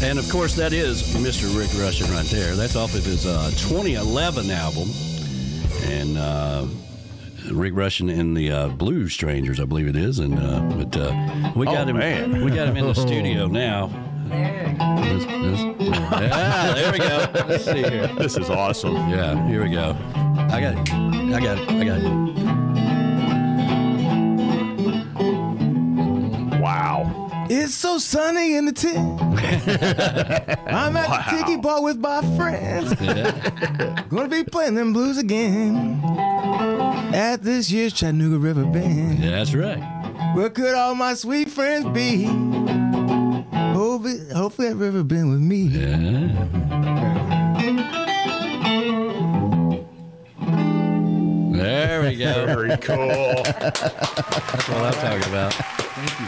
And, of course, that is Mr. Rick Rushin right there. That's off of his 2011 album. And Rick Rushin and the Blues Strangers, I believe it is. And but we got him. Man. We got him in the studio now. Yeah, there we go. Let's see here. This is awesome. Yeah, here we go. I got it. Wow. It's so sunny in the tent. I'm at the Tiki bar with my friends. Yeah. Gonna be playing them blues again at this year's Chattanooga River Band. Yeah, that's right. Where could all my sweet friends be? Hopefully that river been with me. Yeah. There we go. Very cool. That's what I'm talking about. Thank you.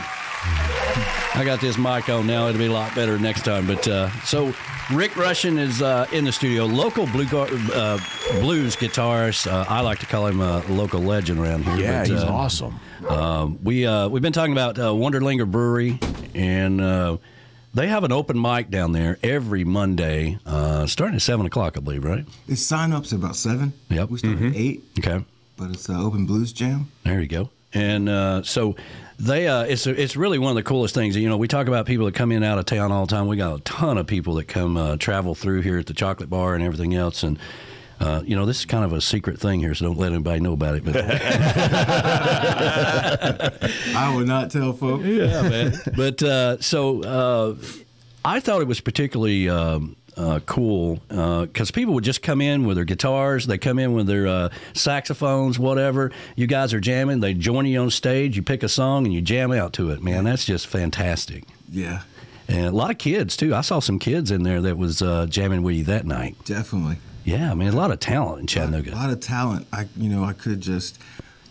I got this mic on now. It'll be a lot better next time. But so Rick Rushin is in the studio, local blues guitarist. I like to call him a local legend around here. Yeah, but, he's awesome. We've been talking about Wonderlinger Brewery, and they have an open mic down there every Monday, starting at 7 o'clock, I believe, right? It's sign-ups at about 7. Yep. We start at 8. Okay. But it's an open blues jam. There you go. And so they it's really one of the coolest things. You know, we talk about people that come in and out of town all the time. We got a ton of people that come travel through here at the Chocolate Bar and everything else. And you know, this is kind of a secret thing here, so don't let anybody know about it. But I would not tell folks. Yeah, man. But so I thought it was particularly cool because people would just come in with their guitars. They come in with their saxophones, whatever. You guys are jamming. They join you on stage. You pick a song and you jam out to it, man. That's just fantastic. Yeah. And a lot of kids, too. I saw some kids in there that was jamming with you that night. Definitely. Yeah, I mean, a lot of talent in Chattanooga. A lot of talent. I could just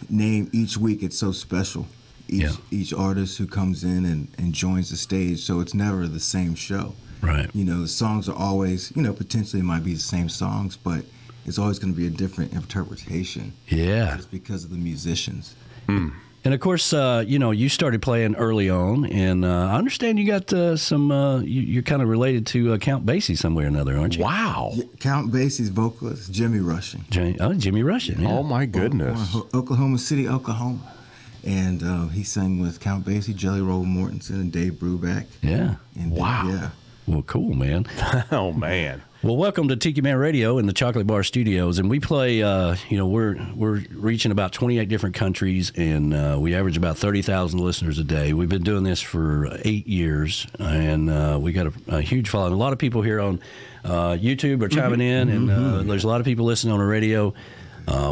name each week. It's so special. Each artist who comes in and joins the stage, so it's never the same show. Right. You know, the songs are always, potentially it might be the same songs, but it's always going to be a different interpretation. Yeah. Just because of the musicians. Mm. And, of course, you started playing early on, and I understand you got you're kind of related to Count Basie somewhere or another, aren't you? Wow. Yeah, Count Basie's vocalist, Jimi Rushin. Jimi Rushin, yeah. Oh, my goodness. Oklahoma City, Oklahoma. And he sang with Count Basie, Jelly Roll Mortensen, and Dave Brubeck. Yeah. And wow. Yeah. Well, cool, man. Oh, man. Well, welcome to Tiki Man Radio in the Chocolate Bar Studios, and we play. We're reaching about 28 different countries, and we average about 30,000 listeners a day. We've been doing this for 8 years, and we got a huge following. A lot of people here on YouTube are chiming in, and there's a lot of people listening on the radio.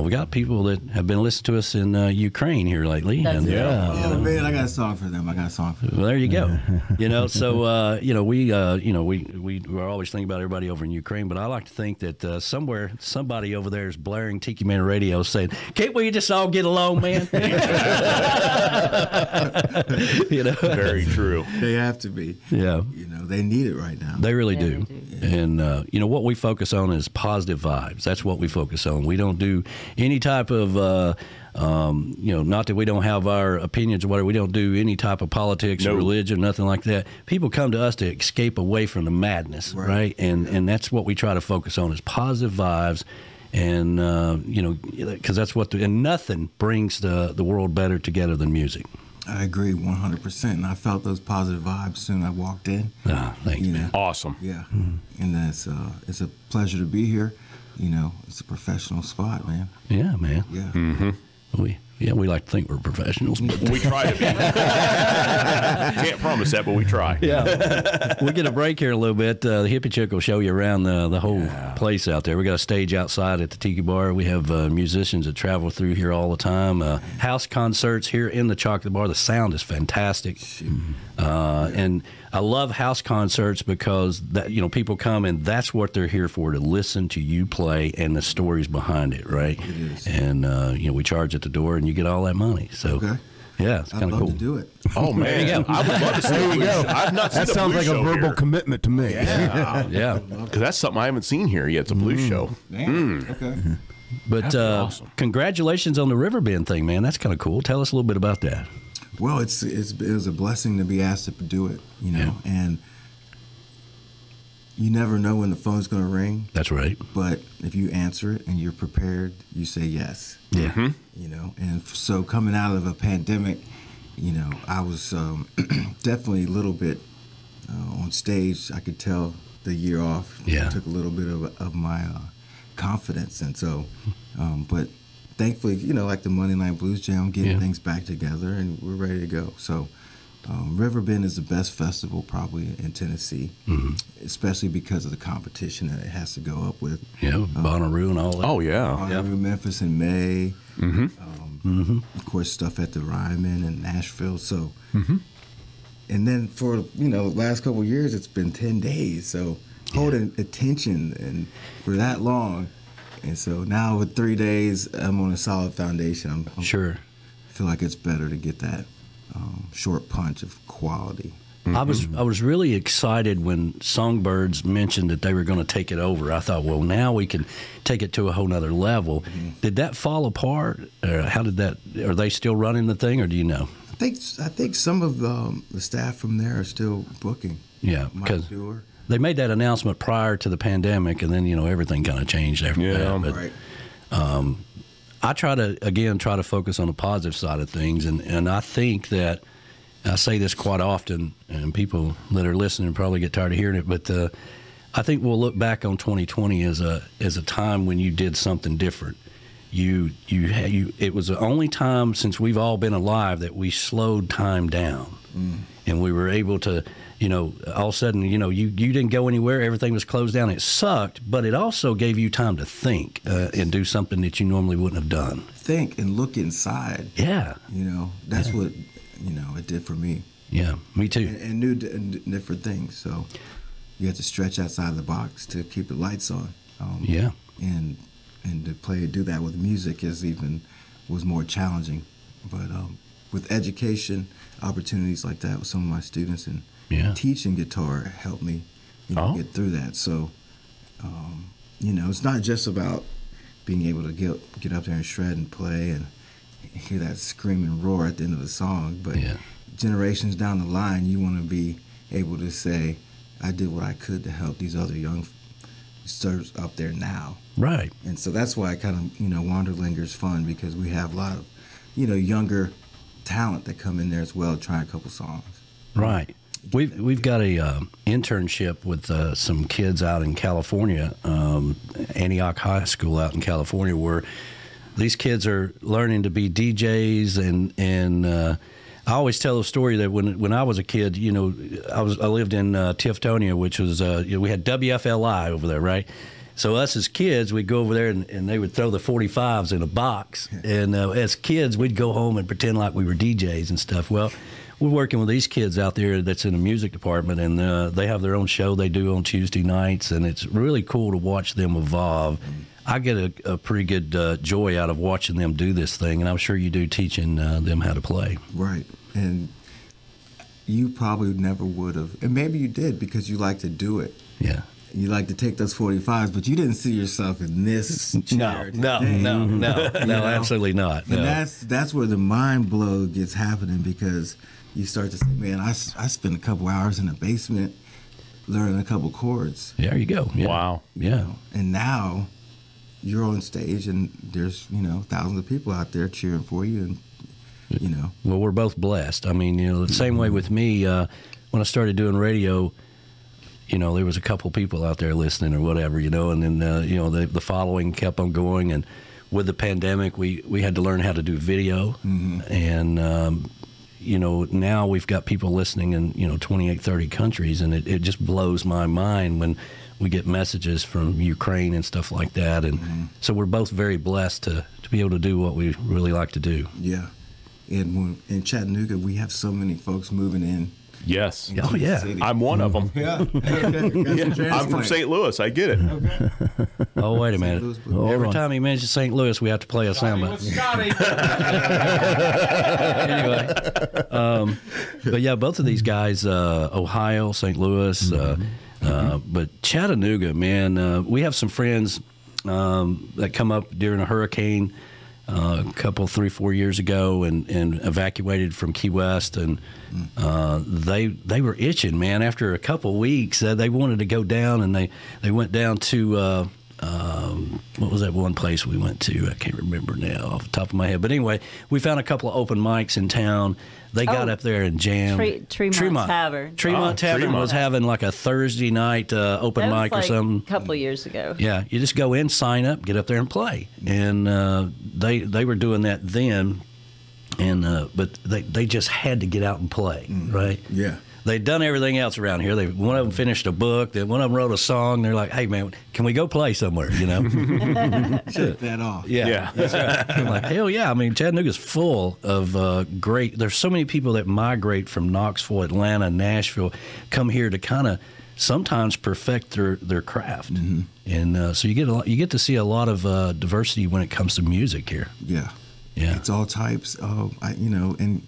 We got people that have been listening to us in Ukraine here lately. That's man, I got a song for them. Well, there you go. So we we're always thinking about everybody over in Ukraine, but I like to think that somewhere somebody over there is blaring Tiki Man Radio, saying, "Can't we just all get along, man?" Very true. They have to be. Yeah. They need it right now. They really do. And what we focus on is positive vibes. That's what we focus on. We don't do any type of, not that we don't have our opinions or whatever. We don't do any type of politics or religion, nothing like that. People come to us to escape away from the madness, right? And that's what we try to focus on is positive vibes. And, because that's what, and nothing brings the world better together than music. I agree 100%. And I felt those positive vibes soon I walked in. Thanks, man. Awesome. Yeah. And it's a pleasure to be here. It's a professional spot, man. Yeah, man. Yeah. Mm-hmm. We like to think we're professionals. But we try to be. Can't promise that, but we try. Yeah. We get a break here in a little bit. The Hippie Chick will show you around the whole place out there. We got a stage outside at the Tiki Bar. We have musicians that travel through here all the time. House concerts here in the Chocolate Bar. The sound is fantastic. And I love house concerts because people come and that's what they're here for, to listen to you play and the stories behind it, right? It is. And we charge at the door and you get all that money. So yeah, it's kind of cool. I'd love to do it. Oh man, there you go. I would love to see There you go. I've not seen That sounds like a verbal commitment to me. Yeah. Because that's something I haven't seen here yet. It's a blues show. Okay. But awesome. Congratulations on the Riverbend thing, man. That's kind of cool. Tell us a little bit about that. Well, it was a blessing to be asked to do it, and you never know when the phone's going to ring. That's right. But if you answer it and you're prepared, you say yes. Yeah. You know, and so coming out of a pandemic, you know, I was definitely a little bit on stage. I could tell the year off took a little bit of my confidence. And so, but thankfully, you know, like the Monday Night Blues Jam, getting things back together, and we're ready to go. So Riverbend is the best festival probably in Tennessee, especially because of the competition that it has to go up with. Yeah, Bonnaroo and all that. Oh, yeah. Bonnaroo, Memphis in May. Of course, stuff at the Ryman and Nashville. So, and then for, you know, the last couple of years, it's been 10 days. So holding attention and for that long. And so now with 3 days, I'm on a solid foundation. I'm sure. I feel like it's better to get that short punch of quality. I was really excited when Songbirds mentioned that they were going to take it over. I thought, well, now we can take it to a whole nother level. Did that fall apart? Or how did that? Are they still running the thing, or do you know? I think some of the staff from there are still booking. Yeah, because they made that announcement prior to the pandemic, and then, you know, everything kind of changed after that. But, right. I try to focus on the positive side of things, and I think that I say this quite often, and people that are listening probably get tired of hearing it, but I think we'll look back on 2020 as a time when you did something different. It was the only time since we've all been alive that we slowed time down, and we were able to, you know, all of a sudden, you know, you didn't go anywhere, everything was closed down. It sucked, but it also gave you time to think and do something that you normally wouldn't have done. Think and look inside. Yeah. You know, that's what, you know, it did for me. Yeah, me too. And new different things. So you have to stretch outside the box to keep the lights on. And to do that with music was more challenging. But with education, opportunities like that with some of my students and teaching guitar helped me get through that. So, you know, it's not just about being able to get up there and shred and play and hear that scream and roar at the end of the song, but generations down the line, you want to be able to say, I did what I could to help these other young stars up there now. Right. And so that's why kind of, you know, Wanderlinger's fun, because we have a lot of, you know, younger talent that come in there as well, try a couple songs. Right. We've got a internship with some kids out in California, Antioch High School out in California, where these kids are learning to be DJs, and I always tell the story that when I was a kid, you know, I lived in Tiftonia, which was you know, we had WFLI over there, right? So us as kids, we'd go over there and they would throw the 45s in a box, and as kids, we'd go home and pretend like we were DJs and stuff. Well, we're working with these kids out there that's in the music department, and they have their own show they do on Tuesday nights, and it's really cool to watch them evolve. I get a pretty good joy out of watching them do this thing, and I'm sure you do, teaching them how to play. Right. And you probably never would have, and maybe you did because you like to do it. Yeah. You like to take those 45s, but you didn't see yourself in this chair No, absolutely not. And that's where the mind blow gets happening, because you start to say, man, I spent a couple hours in the basement learning a couple chords. There you go. Yeah. Wow. Yeah. You know? And now you're on stage and there's, you know, thousands of people out there cheering for you, and, you know. Well, we're both blessed. I mean, you know, the same way with me, when I started doing radio, you know, there was a couple people out there listening or whatever, you know, and then, you know, the following kept on going. And with the pandemic, we had to learn how to do video. And, you know, now we've got people listening in, you know, 28, 30 countries, and it just blows my mind when we get messages from Ukraine and stuff like that. And so we're both very blessed to be able to do what we really like to do. Yeah. And in Chattanooga, we have so many folks moving in. Yes. Oh, yeah. I'm one of them. Yeah. I'm from St. Louis. I get it. Okay. Oh, wait a minute. Louis, Every time he mentions St. Louis, we have to play a soundbite. Anyway, but yeah, both of these guys, Ohio, St. Louis, but Chattanooga, man, we have some friends that come up during a hurricane. a couple, 3-4 years ago, and evacuated from Key West, and they were itching, man. After a couple weeks, they wanted to go down, and they went down to what was that one place we went to? I can't remember now off the top of my head. But anyway, we found a couple of open mics in town. They got up there and jammed. Tremont Tavern. Tremont Tavern was having like a Thursday night open mic or something. A couple of years ago. Yeah, you just go in, sign up, get up there and play. And they were doing that then, and but they just had to get out and play, right? Yeah. They'd done everything else around here. One of them finished a book. Then one of them wrote a song. They're like, "Hey, man, can we go play somewhere?" You know, Shut that off. Yeah. That's right. I'm like, hell yeah! I mean, Chattanooga's full of great. There's so many people that migrate from Knoxville, Atlanta, Nashville, come here to kind of sometimes perfect their craft, and so you get to see a lot of diversity when it comes to music here. Yeah. Yeah, it's all types of and.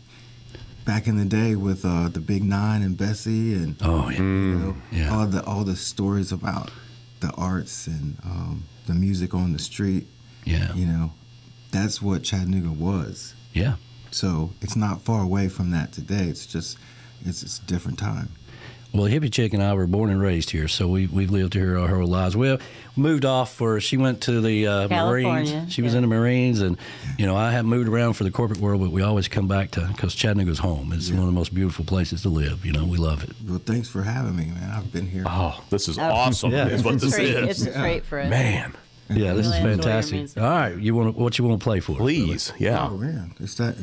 Back in the day with the Big Nine and Bessie and all the stories about the arts and the music on the street. Yeah, that's what Chattanooga was. Yeah. So it's not far away from that today. It's just it's a different time. Well, Hippie Chick and I were born and raised here, so we've lived here our whole lives. We moved off she went to the Marines. She was in the Marines, and I have moved around for the corporate world, but we always come back to because Chattanooga's home. It's one of the most beautiful places to live. We love it. Well, thanks for having me, man. I've been here. Oh, this is awesome. Yeah. Is what this is. It's a treat for us. Man. Yeah, this is fantastic. All right, what you want to play for? Please, yeah. Oh man, it's that.